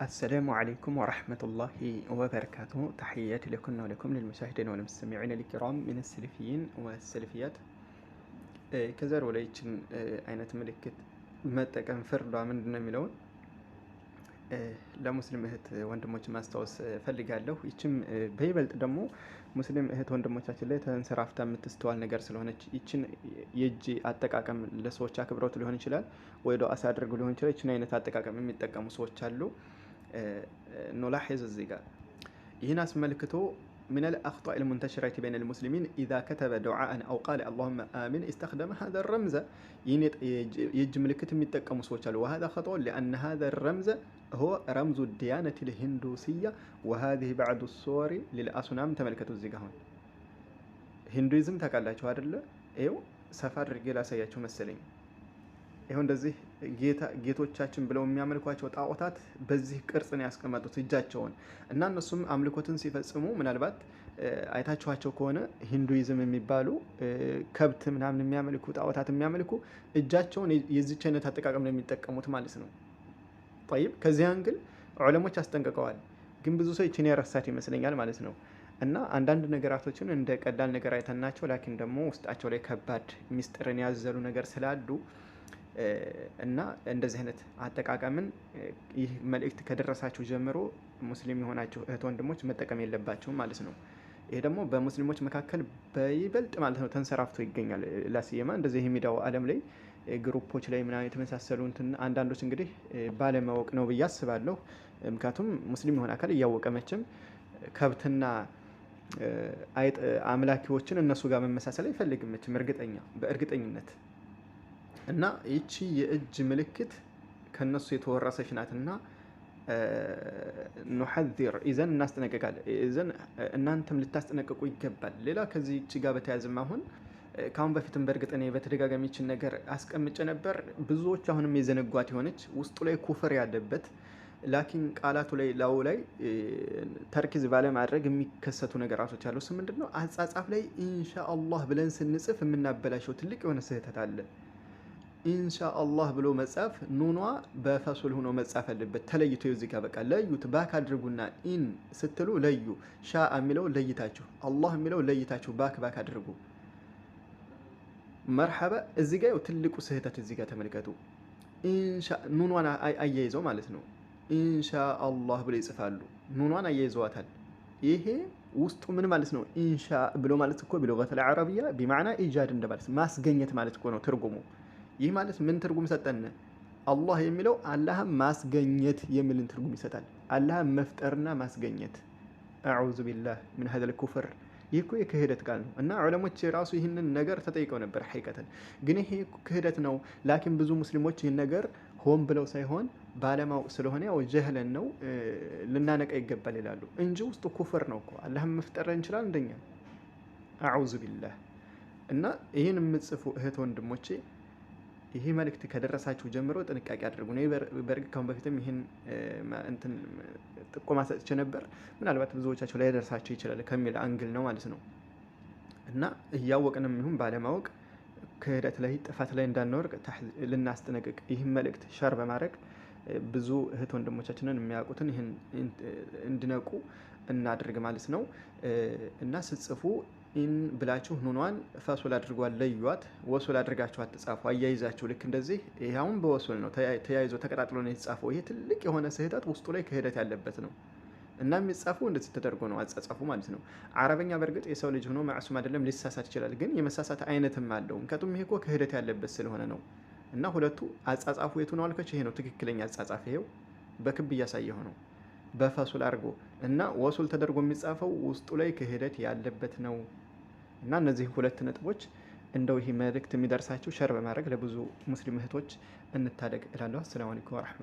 السلام عليكم ورحمة الله وبركاته. تحياتي لكم ولكم للمشاهدين والمستمعين الكرام من السلفيين والسلفيات. كزر وليتشن አይነት ምልክት መጠቀም ፍርዷ ምንድን ነው የሚለውን ለሙስሊም እህት ወንድሞች ማስታወስ ፈልጋለሁ። ይችም በይበልጥ ደግሞ ሙስሊም እህት ወንድሞቻችን ላይ ተንሰራፍታ የምትስተዋል ነገር ስለሆነች ይችን የእጅ አጠቃቀም ለሰዎች አክብሮት ሊሆን ይችላል ወይ ዱዓ ሲያደርጉ ሊሆን ይችላል። ይችን አይነት አጠቃቀም የሚጠቀሙ ሰዎች አሉ። نلاحظ الزيغا هنا اسملكتو من الأخطاء المنتشرة بين المسلمين إذا كتب دعاء أو قال اللهم آمين استخدم هذا الرمز يجملكت متك مسوشال، وهذا خطأ لأن هذا الرمز هو رمز الديانة الهندوسية، وهذه بعض الصور للأصنام تملكتو الزيغا. هون هندويزم تقالاتشو هذا ايو سفر رجلا سياتشو مسلين ይሁን እንደዚህ ጌቶቻችን ብለው የሚያመልኳቸው ጣዖታት በዚህ ቅርጽ ነው ያስቀመጡት እጃቸውን እና እነሱም አምልኮትን ሲፈጽሙ ምናልባት አይታችኋቸው ከሆነ ሂንዱይዝም የሚባሉ ከብት ምናምን የሚያመልኩ ጣዖታት የሚያመልኩ እጃቸውን የዚህች አይነት አጠቃቀም ነው የሚጠቀሙት ማለት ነው። طيب ከዚህ አንግል ዑለሞች አስጠንቅቀዋል፣ ግን ብዙ ሰው ይችን ያረሳት ይመስለኛል ማለት ነው። እና አንዳንድ ነገራቶችን እንደ ቀላል ነገር አይተናቸው ላኪን ደግሞ ውስጣቸው ላይ ከባድ ሚስጥርን ያዘሉ ነገር ስላሉ እና እንደዚህ አይነት አጠቃቀምን ይህ መልእክት ከደረሳችሁ ጀምሮ ሙስሊም የሆናችሁ እህት ወንድሞች መጠቀም የለባችሁም ማለት ነው። ይሄ ደግሞ በሙስሊሞች መካከል በይበልጥ ማለት ነው ተንሰራፍቶ ይገኛል። ላሲየማ እንደዚህ የሚዲያው ዓለም ላይ ግሩፖች ላይ ምናምን የተመሳሰሉ አንዳንዶች እንግዲህ ባለማወቅ ነው ብዬ አስባለሁ። ምክንያቱም ሙስሊም የሆነ አካል እያወቀ መቼም ከብትና አይጥ አምላኪዎችን እነሱ ጋር መመሳሰል አይፈልግም መቼም በእርግጠኝነት። እና ይቺ የእጅ ምልክት ከነሱ የተወረሰች ናትና ኑሐዚር ኢዘን እናስጠነቅቃለን። ኢዘን እናንተም ልታስጠነቅቁ ይገባል። ሌላ ከዚህ እቺ ጋር በተያያዘም አሁን ካሁን በፊትም በእርግጥ እኔ በተደጋጋሚ ይችን ነገር አስቀምጬ ነበር። ብዙዎች አሁንም የዘነጓት የሆነች ውስጡ ላይ ኩፍር ያለበት ላኪን ቃላቱ ላይ ላው ላይ ተርኪዝ ባለማድረግ የሚከሰቱ ነገራቶች አሉ። እሱ ምንድነው? አጻጻፍ ላይ ኢንሻአላህ ብለን ስንጽፍ የምናበላሸው ትልቅ የሆነ ስህተት አለ። ኢንሻአላህ ብሎ መጻፍ ኑኗ በፈሱል ሆኖ መጻፍ አለበት ተለይቶ። እዚህ ጋር በቃ ለዩት ባክ አድርጉና ኢን ስትሉ ለዩ። ሻ የሚለው ለይታችሁ፣ አላህ የሚለው ለይታችሁ ባክ አድርጉ። መርሐባ። እዚህ ጋር ትልቁ ስህተት እዚህ ጋር ተመልከቱ። ኢንሻ ኑኗን አያይዘው ማለት ነው። ኢንሻአላህ ብሎ ይጽፋሉ። ኑኗን አያይዘዋታል። ይሄ ውስጡ ምን ማለት ነው? ኢንሻ ብሎ ማለት እኮ ቢሉገተል አረቢያ ቢማዕና ኢጃድ እንደማለት ማስገኘት ማለት እኮ ነው ትርጉሙ። ይህ ማለት ምን ትርጉም ሰጠን? አላህ የሚለው አላህን ማስገኘት የሚልን ትርጉም ይሰጣል። አላህን መፍጠርና ማስገኘት። አዑዙ ቢላህ ምን ሀዘል ኩፍር። ይህ እኮ የክህደት ቃል ነው። እና ዑለሞች ራሱ ይህንን ነገር ተጠይቀው ነበር ሐቂቀተን። ግን ይሄ ክህደት ነው። ላኪን ብዙ ሙስሊሞች ይህን ነገር ሆን ብለው ሳይሆን ባለማወቅ ስለሆነ ያው ጀህለን ነው ልናነቃ ይገባል ይላሉ እንጂ ውስጡ ኩፍር ነው እኮ። አላህን መፍጠር እንችላለን እንደኛ። አዑዙ ቢላህ። እና ይህን የምትጽፉ እህት ወንድሞቼ ይሄ መልእክት ከደረሳችሁ ጀምሮ ጥንቃቄ አድርጉ ነው። በእርግጥ ካሁን በፊትም ይሄን እንትን ጥቆማ ሰጥቼ ነበር። ምናልባት ብዙዎቻችሁ ላይ ደርሳችሁ ይችላል ከሚል አንግል ነው ማለት ነው። እና እያወቅንም ይሁን ባለማወቅ ክህደት ላይ ጥፋት ላይ እንዳንወርቅ ልናስጠነቅቅ ይህን መልእክት ሸር በማድረግ ብዙ እህት ወንድሞቻችንን የሚያውቁትን ይህን እንዲነቁ እናድርግ ማለት ነው። እና ስትጽፉ ኢን ብላችሁ ኑኗን ፈሱል አድርጓል ለዩዋት። ወሱል አድርጋችሁ አትጻፉ፣ አያይዛችሁ ልክ እንደዚህ። ይሄ አሁን በወሱል ነው ተያይዞ ተቀጣጥሎ ነው የተጻፈው። ይሄ ትልቅ የሆነ ስህተት ውስጡ ላይ ክህደት ያለበት ነው። እና የሚጻፈው እንደዚህ ተደርጎ ነው አጻጻፉ ማለት ነው። አረበኛ በእርግጥ የሰው ልጅ ሆኖ ማዕሱም አይደለም፣ ሊሳሳት ይችላል። ግን የመሳሳት አይነትም አለው። ምክንያቱም ይሄ እኮ ክህደት ያለበት ስለሆነ ነው። እና ሁለቱ አጻጻፉ የቱ ነው አልከች? ይሄ ነው ትክክለኛ አጻጻፍ። ይሄው በክብ እያሳየው ነው በፈሱል አድርጎ እና ወሱል ተደርጎ የሚጻፈው ውስጡ ላይ ክህደት ያለበት ነው። እና እነዚህ ሁለት ነጥቦች እንደው ይሄ መልእክት የሚደርሳችሁ ሸር በማድረግ ለብዙ ሙስሊም እህቶች እንታደግ እላለሁ። አሰላሙ አለይኩም ወራህመቱላህ